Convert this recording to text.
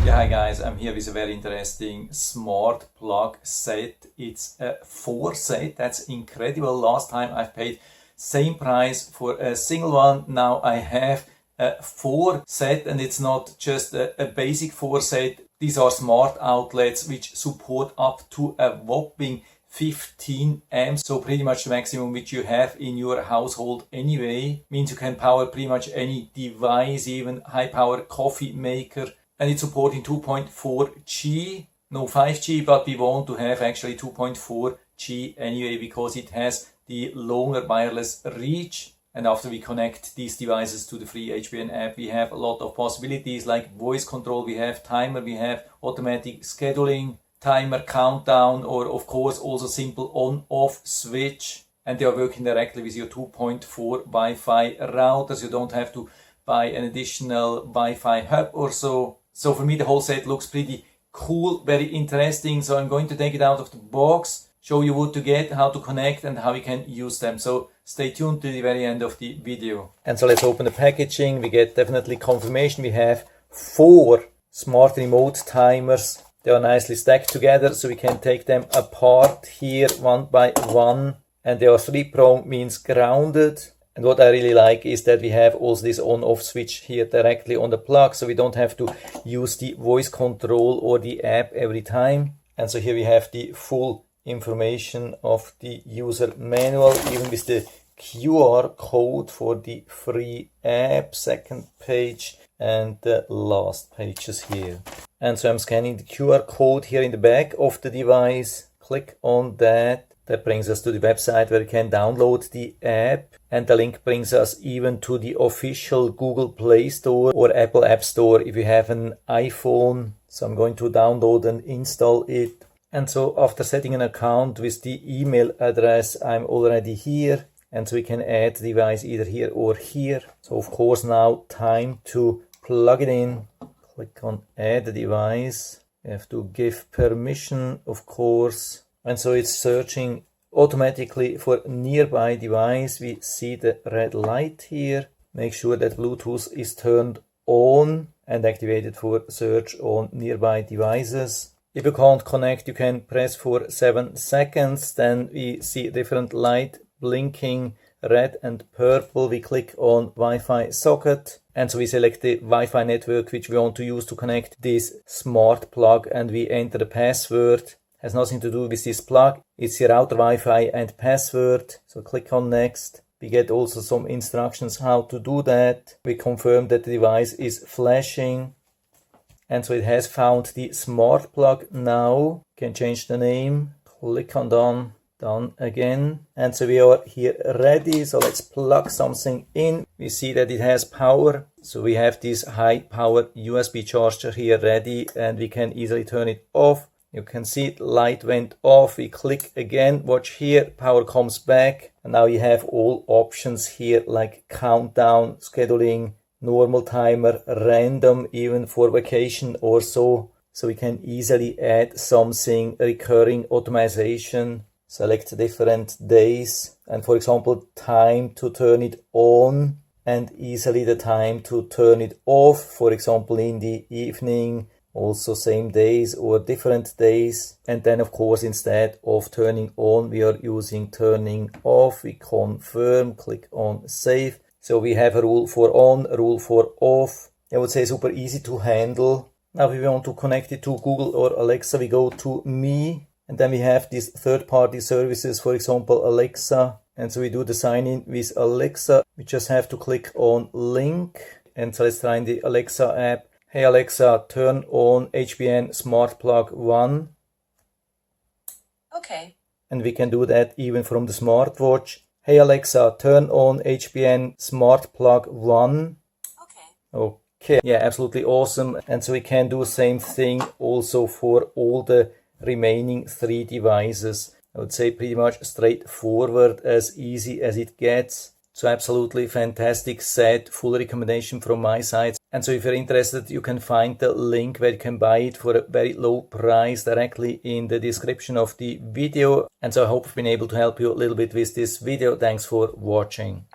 Yeah, hi guys, I'm here with a very interesting smart plug set. It's a 4 set. That's incredible. Last time I paid same price for a single one. Now I have a 4 set, and it's not just a basic 4 set. These are smart outlets which support up to a whopping 15 amps, so pretty much the maximum which you have in your household anyway. Means you can power pretty much any device, even high power coffee maker. And it's supporting 2.4G, no 5G, but we want to have actually 2.4G anyway because it has the longer wireless reach. And after we connect these devices to the free HBN app, we have a lot of possibilities like voice control, we have timer, we have automatic scheduling, timer countdown, or of course also simple on-off switch. And they are working directly with your 2.4 Wi-Fi routers. You don't have to buy an additional Wi-Fi hub or so. So for me the whole set looks pretty cool, very interesting. So I'm going to take it out of the box, show you what to get, how to connect and how you can use them. So stay tuned to the very end of the video. And so let's open the packaging. We get definitely confirmation. We have 4 smart remote timers. They are nicely stacked together so we can take them apart here one by one. And they are 3-prong, means grounded. And what I really like is that we have also this on-off switch here directly on the plug, so we don't have to use the voice control or the app every time. And so here we have the full information of the user manual, even with the QR code for the free app, second page and the last pages here. And so I'm scanning the QR code here in the back of the device. Click on that. That brings us to the website where you can download the app, and the link brings us even to the official Google Play Store or Apple App Store if you have an iPhone. So I'm going to download and install it. And so after setting an account with the email address, I'm already here, and so we can add the device either here or here. So of course now time to plug it in. Click on add the device. You have to give permission, of course. And so it's searching automatically for nearby device. We see the red light here. Make sure that Bluetooth is turned on and activated for search on nearby devices. If you can't connect, you can press for 7 seconds. Then we see a different light blinking, red and purple. We click on Wi-Fi socket. And so we select the Wi-Fi network which we want to use to connect this smart plug, and we enter the password. Has nothing to do with this plug. It's your router Wi-Fi and password. So click on next. We get also some instructions how to do that. We confirm that the device is flashing. And so it has found the smart plug now. You can change the name. Click on done. Done again. And so we are here ready. So let's plug something in. We see that it has power. So we have this high power USB charger here ready, and we can easily turn it off. You can see light went off. We click again, watch here, power comes back. And now you have all options here like countdown, scheduling, normal timer, random, even for vacation or so. So we can easily add something, recurring automation, select different days. And for example, time to turn it on and easily the time to turn it off. For example, in the evening, also same days or different days. And then of course instead of turning on we are using turning off. We confirm, click on save. So we have a rule for on, a rule for off. I would say super easy to handle. Now if we want to connect it to Google or Alexa, we go to me, and then we have these third-party services, for example Alexa. And so we do the sign in with Alexa. We just have to click on link, and so let's try in the Alexa app. Hey Alexa, turn on HBN Smart Plug 1. Okay. And we can do that even from the smartwatch. Hey Alexa, turn on HBN Smart Plug 1. Okay. Okay, yeah, absolutely awesome. And so we can do the same thing also for all the remaining 3 devices. I would say pretty much straightforward, as easy as it gets. So absolutely fantastic set, full recommendation from my side. And so if you're interested, you can find the link where you can buy it for a very low price directly in the description of the video. And so I hope I've been able to help you a little bit with this video. Thanks for watching.